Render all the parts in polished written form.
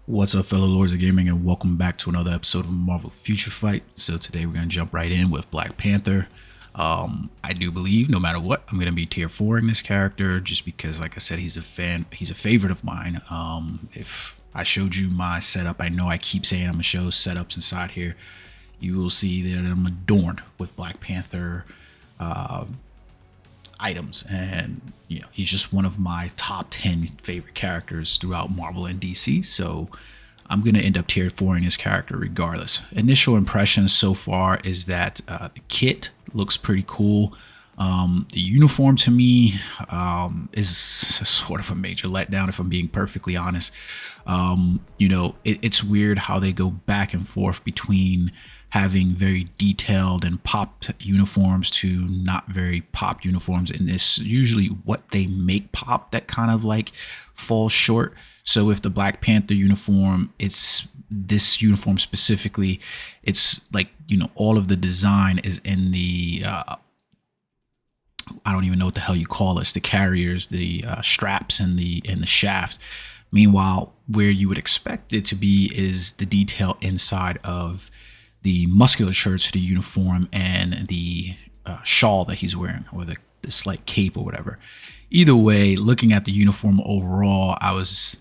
What's up, fellow lords of gaming, and welcome back to another episode of Marvel Future Fight. So today we're going to jump right in with Black Panther. I do believe no matter what, I'm going to be tier 4ing this character just because, like I said, he's a favorite of mine. If I showed you my setup, I know I keep saying I'm going to show setups inside here. You will see that I'm adorned with Black Panther items, and you know, he's just one of my top 10 favorite characters throughout Marvel and DC. So I'm gonna end up tier 4ing his character regardless. Initial impressions so far is that the kit looks pretty cool. The uniform to me is sort of a major letdown, if I'm being perfectly honest. You know, it's weird how they go back and forth between having very detailed and popped uniforms to not very popped uniforms, and it's usually what they make pop that kind of like falls short. So with the Black Panther uniform, it's this uniform specifically, it's like, you know, all of the design is in the I don't even know what the hell you call this, the carriers, the straps, and the shaft. Meanwhile, where you would expect it to be is the detail inside of the musculature to the uniform and the shawl that he's wearing, or the slight cape or whatever. Either way, looking at the uniform overall, I was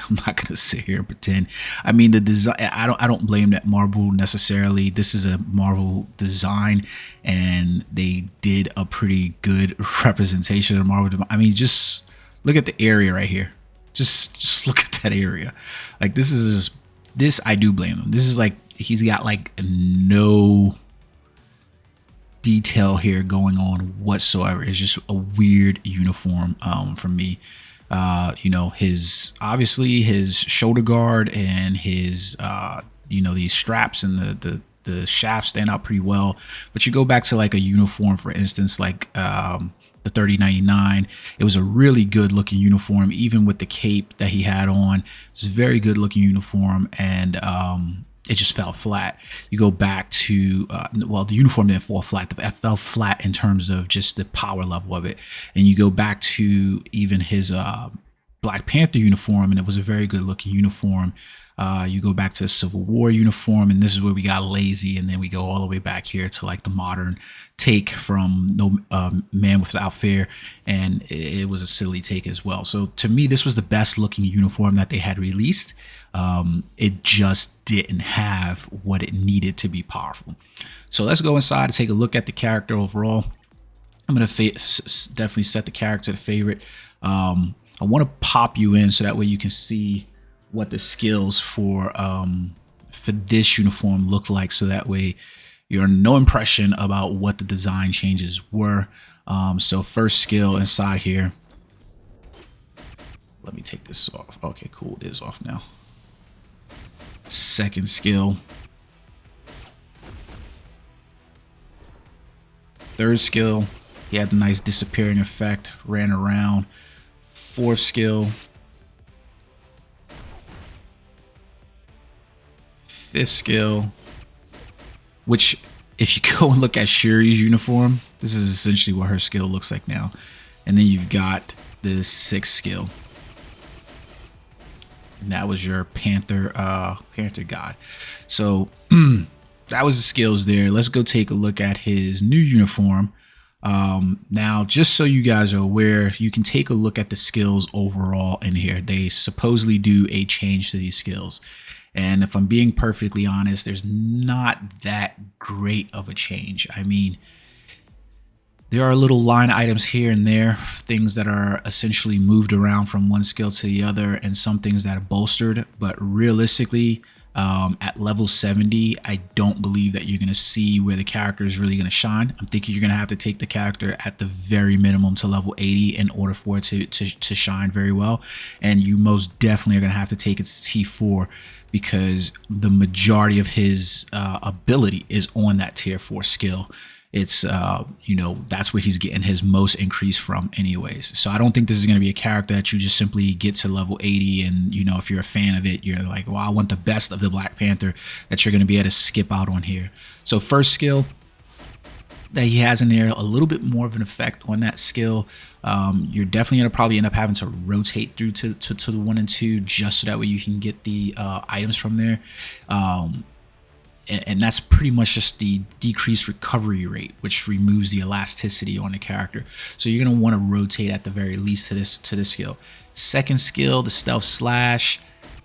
I'm not gonna sit here and pretend. I mean, the design, I don't blame that Marvel necessarily. This is a Marvel design, and they did a pretty good representation of Marvel. I mean, just look at the area right here. Just look at that area. Like, this I do blame them. This is like, he's got like no detail here going on whatsoever. It's just a weird uniform for me. You know, obviously his shoulder guard and his you know, these straps and the shaft stand out pretty well. But you go back to like a uniform, for instance, like the 3099, it was a really good looking uniform, even with the cape that he had on. It's a very good looking uniform, and it just fell flat. You go back to well, the uniform didn't fall flat, it fell flat in terms of just the power level of it. And you go back to even his Black Panther uniform, and it was a very good looking uniform. You go back to the Civil War uniform, and this is where we got lazy, and then we go all the way back here to like the modern take from No Man Without Fear, and it was a silly take as well. So to me, this was the best looking uniform that they had released. It just didn't have what it needed to be powerful. So let's go inside and take a look at the character overall. I'm gonna definitely set the character to favorite. I want to pop you in so that way you can see what the skills for this uniform look like, so that way you're no impression about what the design changes were. So first skill inside here, let me take this off. Okay, cool, it is off now. Second skill, third skill, he had the nice disappearing effect, ran around. Fourth skill, fifth skill, which if you go and look at Shuri's uniform, this is essentially what her skill looks like now. And then you've got the sixth skill, and that was your Panther god. So that was the skills there. Let's go take a look at his new uniform. Now, just so you guys are aware, you can take a look at the skills overall in here. They supposedly do a change to these skills, and if I'm being perfectly honest, there's not that great of a change. I mean, there are little line items here and there, things that are essentially moved around from one skill to the other, and some things that are bolstered, but realistically, at level 70, I don't believe that you're going to see where the character is really going to shine. I'm thinking you're going to have to take the character at the very minimum to level 80 in order for it to shine very well. And you most definitely are going to have to take it to T4, because the majority of his ability is on that tier 4 skill. It's you know, that's where he's getting his most increase from anyways. So I don't think this is going to be a character that you just simply get to level 80 and, you know, if you're a fan of it, you're like, well, I want the best of the Black Panther, that you're going to be able to skip out on here. So first skill, that he has in there, a little bit more of an effect on that skill. You're definitely going to probably end up having to rotate through to the 1 and 2 just so that way you can get the items from there. And that's pretty much just the decreased recovery rate, which removes the elasticity on the character. So you're going to want to rotate at the very least to this skill. Second skill, the stealth slash.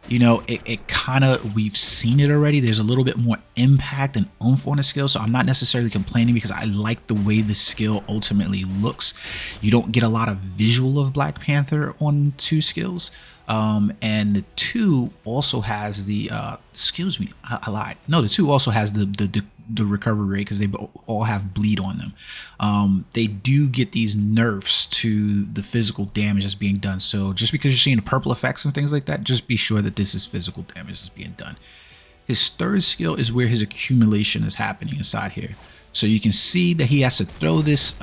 You know, it kind of, we've seen it already. There's a little bit more impact and oomph on the skill, so I'm not necessarily complaining because I like the way the skill ultimately looks. You don't get a lot of visual of Black Panther on 2 skills. And the 2 also has the, excuse me, I lied. No, the 2 also has the recovery rate because they all have bleed on them. They do get these nerfs to the physical damage that's being done. So just because you're seeing the purple effects and things like that, just be sure that this is physical damage that's being done. His third skill is where his accumulation is happening inside here. So you can see that he has to throw this,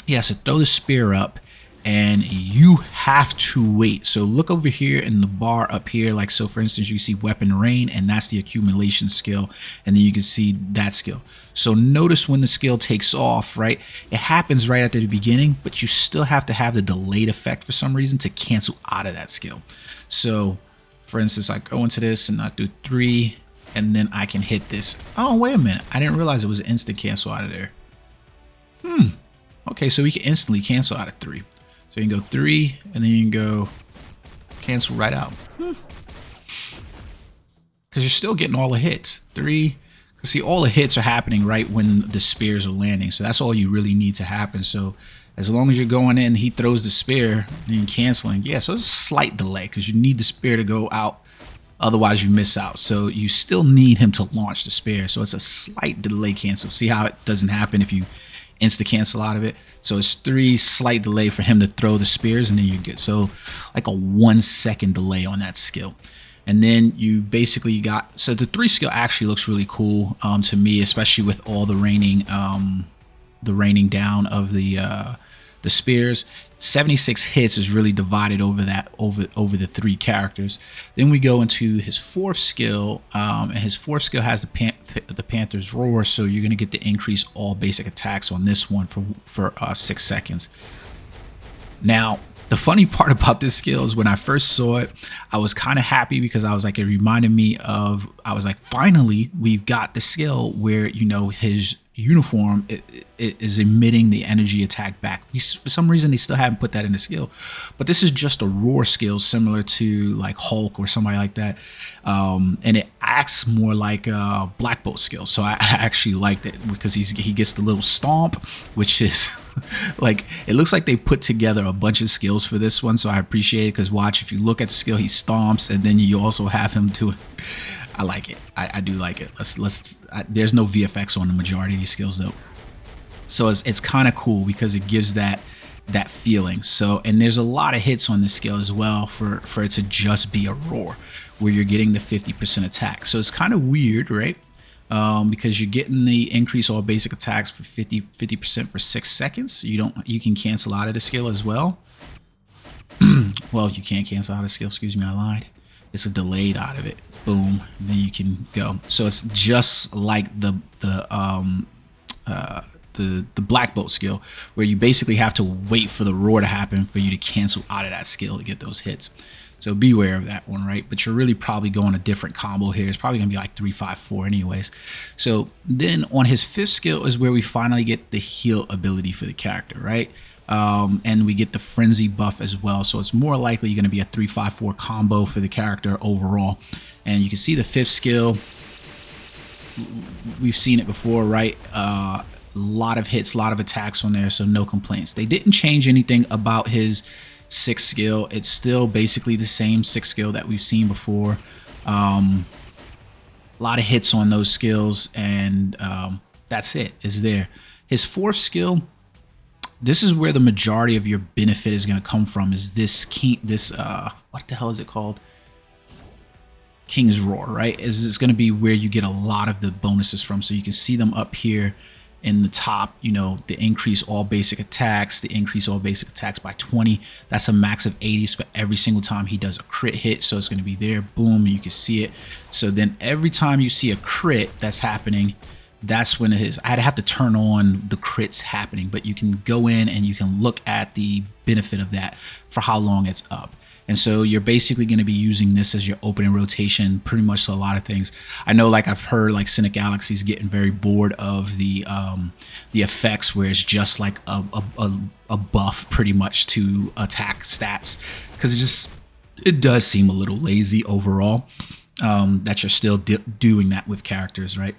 he has to throw the spear up, and you have to wait. So look over here in the bar up here, like, so for instance, you see weapon rain, and that's the accumulation skill, and then you can see that skill. So notice when the skill takes off, right, it happens right at the beginning, but you still have to have the delayed effect for some reason to cancel out of that skill. So for instance, I go into this and I do 3, and then I can hit this. Oh, wait a minute, I didn't realize it was an instant cancel out of there. Okay, so we can instantly cancel out of 3. So you can go 3, and then you can go cancel right out. Because you're still getting all the hits. 3. See, all the hits are happening right when the spears are landing. So that's all you really need to happen. So as long as you're going in, he throws the spear, and you're canceling. Yeah, so it's a slight delay because you need the spear to go out. Otherwise, you miss out. So you still need him to launch the spear. So it's a slight delay cancel. See how it doesn't happen if you insta cancel out of it. So it's 3 slight delay for him to throw the spears, and then you're good. So like a 1 second delay on that skill. And then you basically got, so the 3 skill actually looks really cool to me, especially with all the raining down of the spears. 76 hits is really divided over that over the 3 characters. Then we go into his 4th skill, and his 4th skill has the Panther's roar, so you're gonna get the increase all basic attacks on this one for 6 seconds. Now, the funny part about this skill is when I first saw it, I was kind of happy because I was like, it reminded me of, I was like, finally, we've got the skill where, you know, his uniform it is emitting the energy attack back. For some reason, they still haven't put that in the skill, but this is just a roar skill similar to like Hulk or somebody like that. And it acts more like a Black Bolt skill. So I actually liked it because he gets the little stomp, which is like, it looks like they put together a bunch of skills for this one. So I appreciate it because watch, if you look at the skill, he stomps, and then you also have him do it. I like it. I do like it. There's no VFX on the majority of these skills though. So it's kind of cool because it gives that feeling. So, and there's a lot of hits on this skill as well for it to just be a roar where you're getting the 50% attack. So it's kind of weird, right? Because you're getting the increase all basic attacks for 50% for 6 seconds. You can cancel out of the skill as well. Well, you can't cancel out of the skill. Excuse me, I lied. It's a delayed out of it. Boom, and then you can go. So it's just like the Black Bolt skill, where you basically have to wait for the roar to happen for you to cancel out of that skill to get those hits. So beware of that one, right? But you're really probably going a different combo here. It's probably gonna be like 3-5-4 anyways. So then on his 5th skill is where we finally get the heal ability for the character, right? And we get the frenzy buff as well. So it's more likely you're going to be a 3-5-4 combo for the character overall. And you can see the 5th skill. We've seen it before, right? A lot of hits, a lot of attacks on there, so no complaints. They didn't change anything about his 6th skill. It's still basically the same 6th skill that we've seen before. A lot of hits on those skills, and that's it. It's there. His 4th skill, this is where the majority of your benefit is going to come from, is this what the hell is it called? King's Roar, right? It's going to be where you get a lot of the bonuses from. So you can see them up here in the top, you know, the increase all basic attacks, the increase all basic attacks by 20. That's a max of 80s for every single time he does a crit hit. So it's going to be there, boom, and you can see it. So then every time you see a crit that's happening, that's when I'd have to turn on the crits happening, but you can go in and you can look at the benefit of that for how long it's up. And so you're basically going to be using this as your opening rotation pretty much to a lot of things. I know, like, I've heard like Cynic Galaxy's getting very bored of the effects where it's just like a buff pretty much to attack stats, because it does seem a little lazy overall, that you're still doing that with characters, right?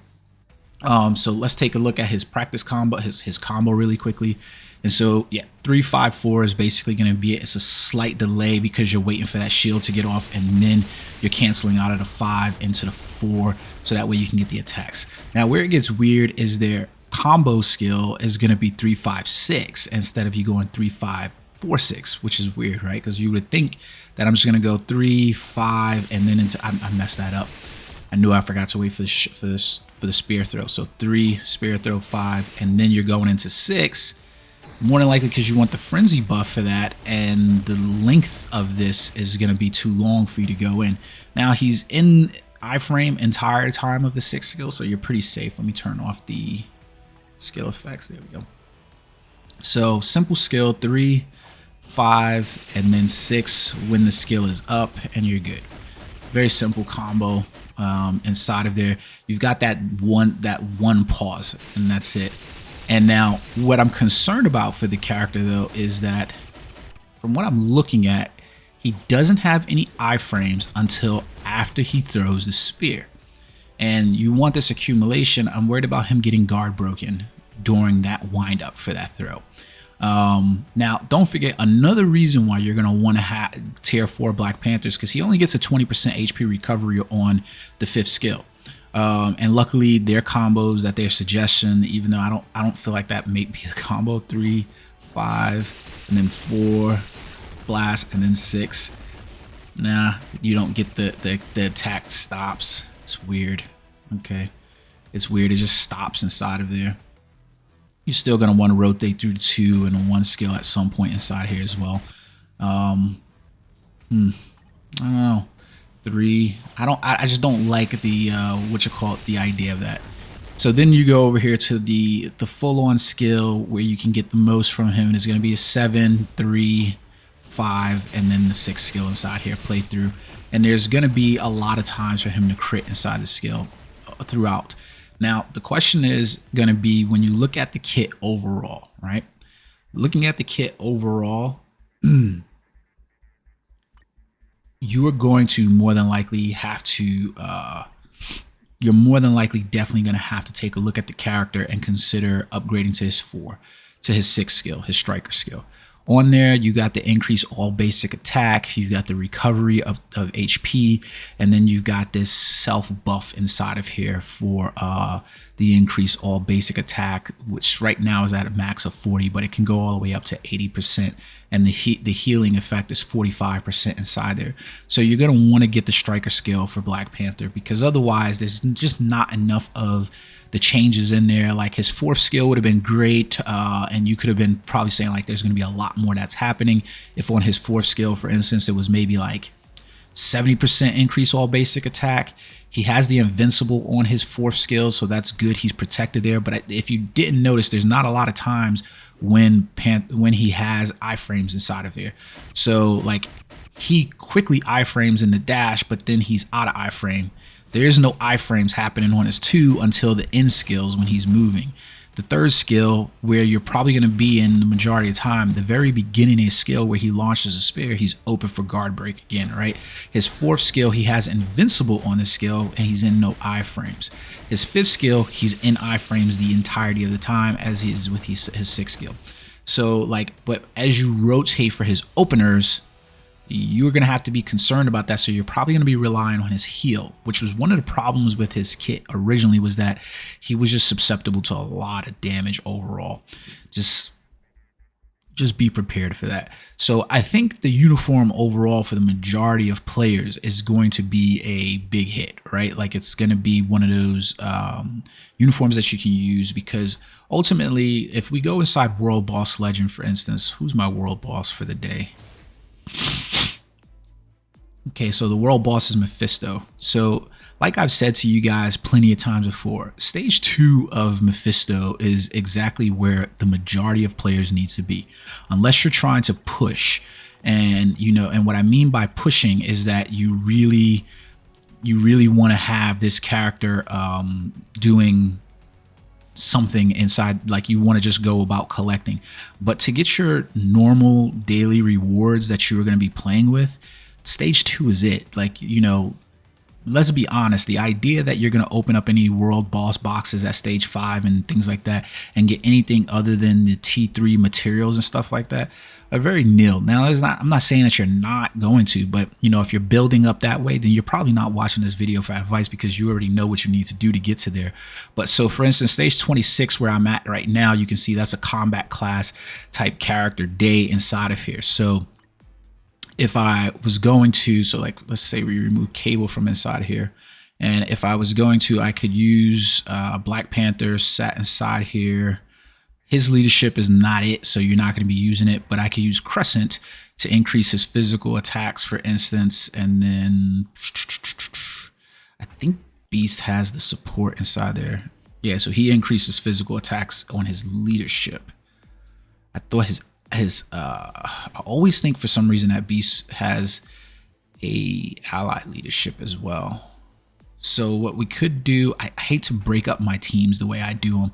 So let's take a look at his practice combo, his combo really quickly. And so, yeah, 3-5-4 is basically going to be it's a slight delay because you're waiting for that shield to get off, and then you're canceling out of the 5 into the 4, so that way you can get the attacks. Now, where it gets weird is their combo skill is going to be 3-5-6 instead of you going 3-5-4-6, which is weird, right? Because you would think that I'm just going to go 3-5 and then into I messed that up. I knew I forgot to wait for the spear throw. So 3 spear throw 5, and then you're going into 6. More than likely because you want the frenzy buff for that, and the length of this is going to be too long for you to go in. Now he's in iframe entire time of the 6 skill, so you're pretty safe. Let me turn off the skill effects. There we go. So simple skill 3, 5, and then 6 when the skill is up, and you're good. Very simple combo. Inside of there, you've got that one pause, and that's it. And now what I'm concerned about for the character, though, is that from what I'm looking at, he doesn't have any iframes until after he throws the spear. And you want this accumulation. I'm worried about him getting guard broken during that wind up for that throw. Now, don't forget another reason why you're going to want to have tier 4 Black Panthers, because he only gets a 20% HP recovery on the 5th skill. And luckily their combos that they're suggesting, even though I don't feel like that may be the combo, 3, 5, and then 4 blast, and then 6. Nah, you don't get the attack stops. It's weird. Okay, it's weird. It just stops inside of there. You're still going to want to rotate through the 2 and 1 skill at some point inside here as well. I don't know. 3. I just don't like the the idea of that. So then you go over here to the full-on skill where you can get the most from him, and it's going to be a 7, 3, 5, and then the 6 skill inside here play through. And there's going to be a lot of times for him to crit inside the skill throughout. Now, the question is going to be, when you look at the kit overall, right? Looking at the kit overall, you are going to more than likely have to, you're more than likely definitely going to have to take a look at the character and consider upgrading to his 4, to his 6 skill, his striker skill. On there, you got the increase all basic attack, you've got the recovery of HP, and then you've got this self buff inside of here for the increase all basic attack, which right now is at a max of 40, but it can go all the way up to 80%, and the healing effect is 45% inside there. So you're going to want to get the striker skill for Black Panther, because otherwise there's just not enough of the changes in there. Like his 4th skill would have been great, and you could have been probably saying like there's going to be a lot more that's happening if on his 4th skill, for instance, it was maybe like 70% increase all basic attack. He has the invincible on his 4th skill, so that's good. He's protected there. But if you didn't notice, there's not a lot of times when he has iframes inside of here. So like he quickly iframes in the dash, but then he's out of iframe. There's no iframes happening on his 2 until the end skills when he's moving. The 3rd skill, where you're probably going to be in the majority of the time, the very beginning of his skill where he launches a spear, he's open for guard break again, right? His 4th skill, he has invincible on his skill and he's in no iframes. His 5th skill, he's in iframes the entirety of the time, as he is with his 6th skill. So like, but as you rotate for his openers, you're going to have to be concerned about that. So you're probably going to be relying on his heal, which was one of the problems with his kit originally, was that he was just susceptible to a lot of damage overall. Just be prepared for that. So I think the uniform overall for the majority of players is going to be a big hit, right? Like it's going to be one of those uniforms that you can use, because ultimately, if we go inside World Boss Legend, for instance, who's my World Boss for the day? Okay, so the world boss is Mephisto. So like I've said to you guys plenty of times before, stage 2 of Mephisto is exactly where the majority of players needs to be, unless you're trying to push. And you know, and what I mean by pushing is that you really want to have this character doing something inside, like you want to just go about collecting. But to get your normal daily rewards that you're going to be playing with, stage 2 is it. Like, you know, let's be honest, the idea that you're going to open up any world boss boxes at stage 5 and things like that and get anything other than the T3 materials and stuff like that are very nil. Now, I'm not saying that you're not going to, but you know, if you're building up that way, then you're probably not watching this video for advice, because you already know what you need to do to get to there. But so for instance, stage 26 where I'm at right now, you can see that's a combat class type character day inside of here. So if I was going to, so like, let's say we remove cable from inside here. And if I was going to, I could use Black Panther sat inside here. His leadership is not it, so you're not going to be using it, but I could use Crescent to increase his physical attacks, for instance. And then I think Beast has the support inside there. Yeah, so he increases physical attacks on his leadership. I thought I always think for some reason that Beast has a ally leadership as well. So what we could do, I hate to break up my teams the way I do them.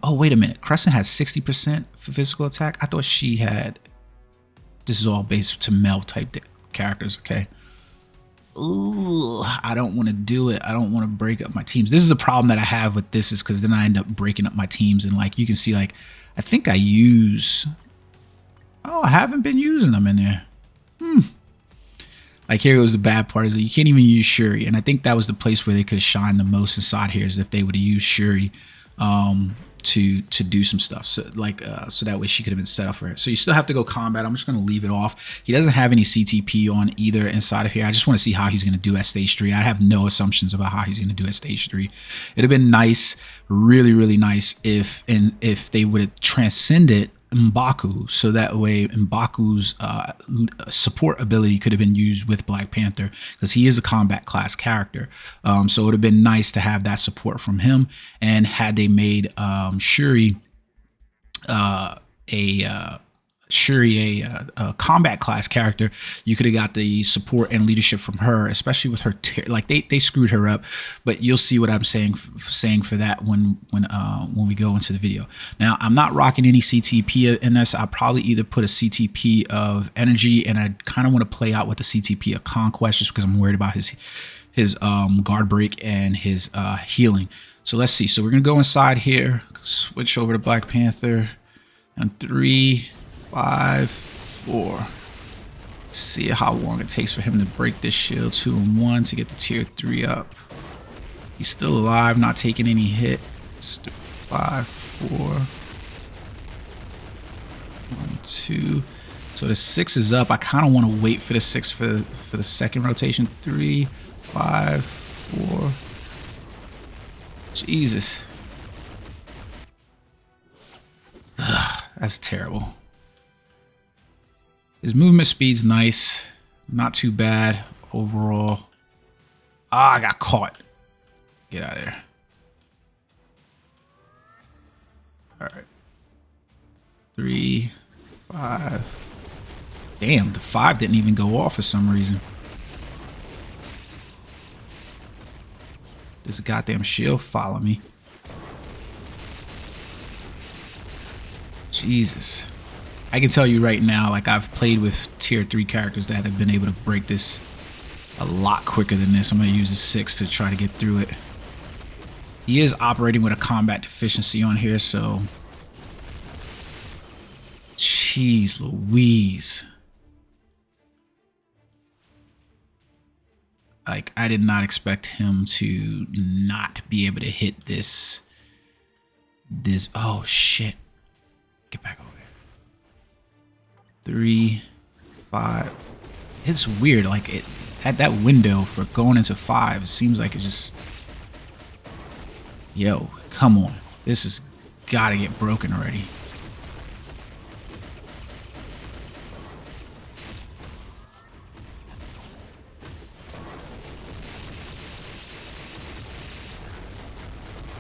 Oh, wait a minute. Crescent has 60% for physical attack. I thought she had, this is all based to Mel type characters. Okay. Ooh, I don't want to do it. I don't want to break up my teams. This is the problem that I have with this, is because then I end up breaking up my teams. And like, you can see, like, I think I use, oh, I haven't been using them in there. Like, here was the bad part, is that you can't even use Shuri. And I think that was the place where they could shine the most inside here, is if they would have used Shuri to do some stuff, so like so that way she could have been set up for it. So you still have to go combat. I'm just going to leave it off. He doesn't have any CTP on either inside of here. I just want to see how he's going to do at stage 3. I have no assumptions about how he's going to do at stage 3. It'd have been nice, really nice, if they would have transcended M'Baku, so that way M'Baku's support ability could have been used with Black Panther, because he is a combat class character. So it would have been nice to have that support from him. And had they made Shuri a combat class character, you could have got the support and leadership from her, especially with her like they screwed her up. But you'll see what I'm saying for that when we go into the video. Now, I'm not rocking any CTP in this. I'll probably either put a CTP of energy, and I kind of want to play out with the CTP of conquest, just because I'm worried about his guard break and his healing. So let's see. So we're gonna go inside here, switch over to Black Panther, and 3, 5, 4. See how long it takes for him to break this shield. 2 and 1 to get the tier 3 up. He's still alive, not taking any hit. 5, 4, 1, 2. So the 6 is up. I kind of want to wait for the 6 for the second rotation. 3, 5, 4. Jesus. Ugh, that's terrible. His movement speed's nice, not too bad overall. Ah, I got caught. Get out of there. All right. 3, 5. Damn, the 5 didn't even go off for some reason. This goddamn shield follow me. Jesus. I can tell you right now, like, I've played with tier 3 characters that have been able to break this a lot quicker than this. I'm going to use a 6 to try to get through it. He is operating with a combat deficiency on here, so... Jeez Louise. Like, I did not expect him to not be able to hit this. Oh, shit. Get back over here. 3, 5. It's weird. Like, it at that window for going into 5, it seems like it's just... Yo, come on. This has got to get broken already.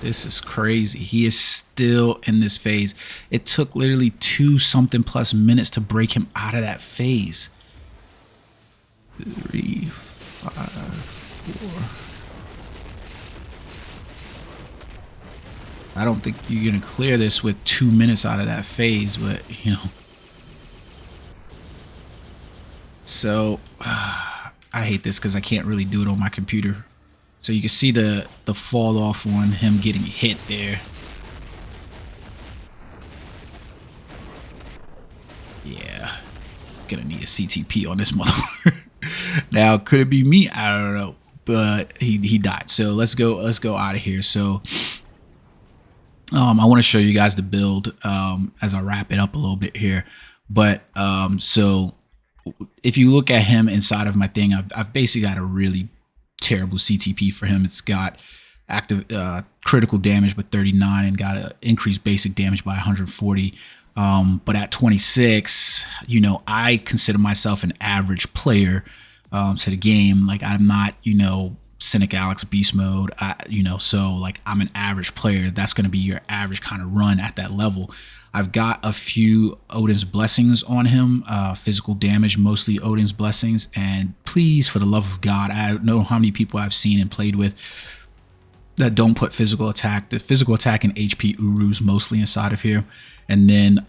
This is crazy. He is still in this phase. It took literally 2-something plus minutes to break him out of that phase. 3, 5, 4. I don't think you're gonna clear this with 2 minutes out of that phase, but you know. So I hate this because I can't really do it on my computer. So you can see the fall off on him getting hit there. Yeah, gonna need a CTP on this motherfucker. Now, could it be me? I don't know, but he died. So let's go out of here. So I want to show you guys the build as I wrap it up a little bit here. But so if you look at him inside of my thing, I've basically got a really terrible CTP for him. It's got active critical damage by 39 and got an increased basic damage by 140. But at 26, you know, I consider myself an average player to the game. Like, I'm not, you know, Cynic Alex beast mode, you know, so like I'm an average player. That's going to be your average kind of run at that level. I've got a few Odin's Blessings on him, physical damage, mostly Odin's Blessings. And please, for the love of God, I don't know how many people I've seen and played with that don't put physical attack. The physical attack and HP Urus mostly inside of here. And then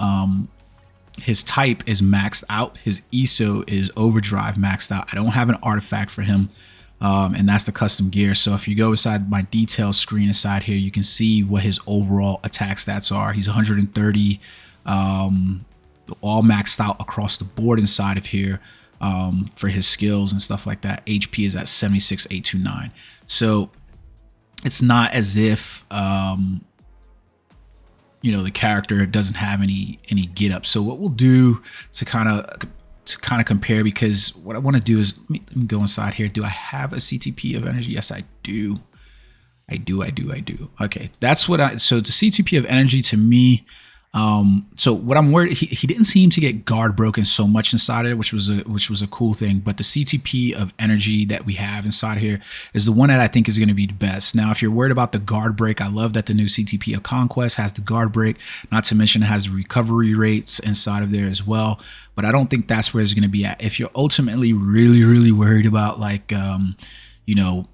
his type is maxed out. His ESO is Overdrive maxed out. I don't have an artifact for him. And that's the custom gear. So if you go inside my details screen inside here, you can see what his overall attack stats are. He's 130, all maxed out across the board inside of here for his skills and stuff like that. HP is at 76,829. So it's not as if you know, the character doesn't have any get up. So what we'll do to kind of compare, because what I want to do is let me go inside here. Do I have a CTP of energy? Yes, I do. I do. Okay, that's what so the CTP of energy to me. So what I'm worried, he didn't seem to get guard broken so much inside of it, which was a cool thing. But the CTP of energy that we have inside here is the one that I think is going to be the best. Now, if you're worried about the guard break, I love that the new CTP of Conquest has the guard break. Not to mention it has the recovery rates inside of there as well. But I don't think that's where it's going to be at. If you're ultimately really worried about like you know,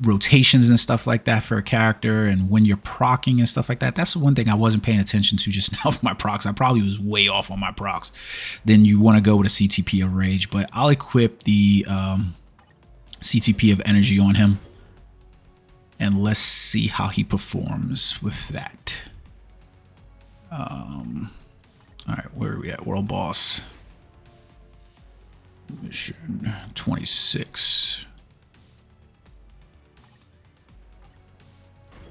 rotations and stuff like that for a character, and when you're proccing and stuff like that, that's the one thing I wasn't paying attention to just now for my procs. I probably was way off on my procs. Then you want to go with a CTP of Rage, but I'll equip the CTP of Energy on him, and let's see how he performs with that. All right, where are we at? World Boss mission 26.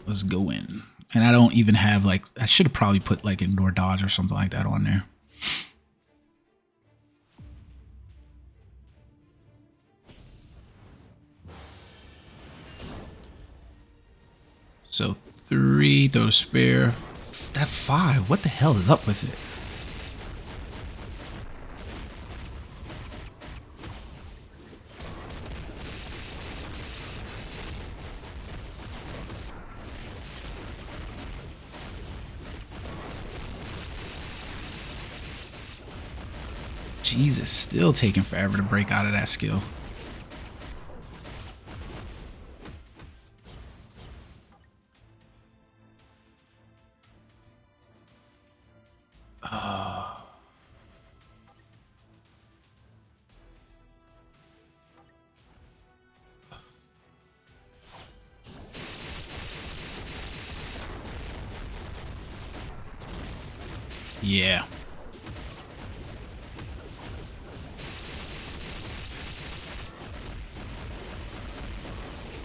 Let's go in. And I don't even have like, I should have probably put like indoor dodge or something like that on there. So 3, those spare. That 5, what the hell is up with it? Jesus, still taking forever to break out of that skill. Yeah.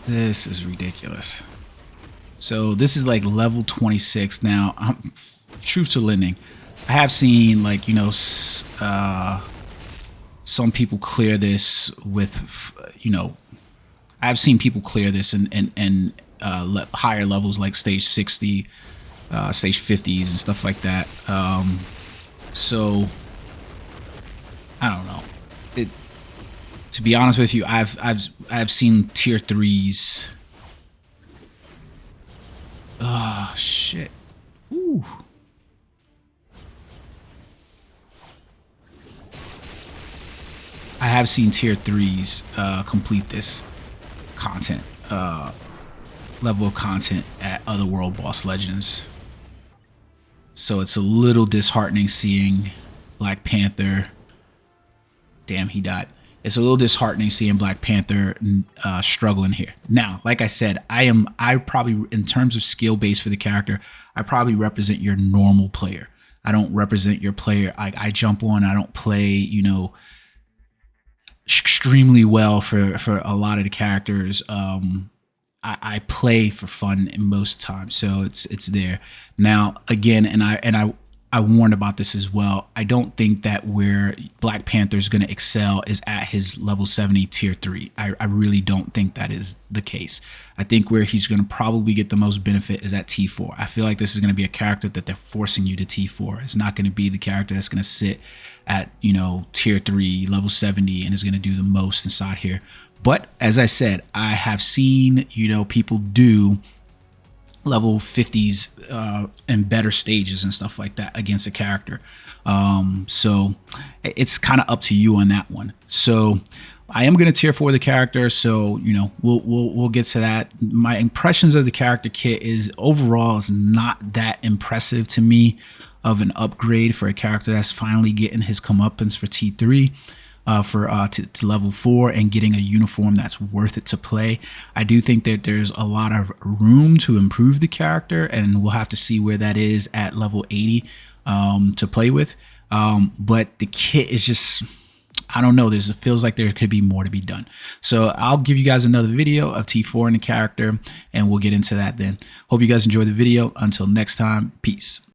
This is ridiculous. So this is like level 26 now. Truth to lending, I have seen like, you know, some people clear this with, you know, I've seen people clear this in higher levels like stage 60, stage 50s and stuff like that. So I don't know. To be honest with you, I've seen tier 3s shit. Ooh. I have seen tier 3s complete this content, level of content at other World Boss Legends. So it's a little disheartening seeing Black Panther. Damn, he died. It's a little disheartening seeing Black Panther struggling here. Now, like I said, I probably, in terms of skill base for the character, I probably represent your normal player. I don't represent your player. I jump on, I don't play, you know, extremely well for a lot of the characters. I play for fun in most times, so it's there. Now again, and I warned about this as well. I don't think that where Black Panther is going to excel is at his level 70 tier 3. I really don't think that is the case. I think where he's going to probably get the most benefit is at T4. I feel like this is going to be a character that they're forcing you to T4. It's not going to be the character that's going to sit at, you know, tier 3, level 70, and is going to do the most inside here. But as I said, I have seen, you know, people do level 50s and better stages and stuff like that against a character. So it's kind of up to you on that one. So I am going to tier 4 the character, so you know we'll get to that. My impressions of the character kit is overall is not that impressive to me of an upgrade for a character that's finally getting his comeuppance for T3. To level 4 and getting a uniform that's worth it to play. I do think that there's a lot of room to improve the character, and we'll have to see where that is at level 80 to play with. But the kit is just, I don't know, it feels like there could be more to be done. So I'll give you guys another video of T4 in the character, and we'll get into that then. Hope you guys enjoyed the video. Until next time, peace.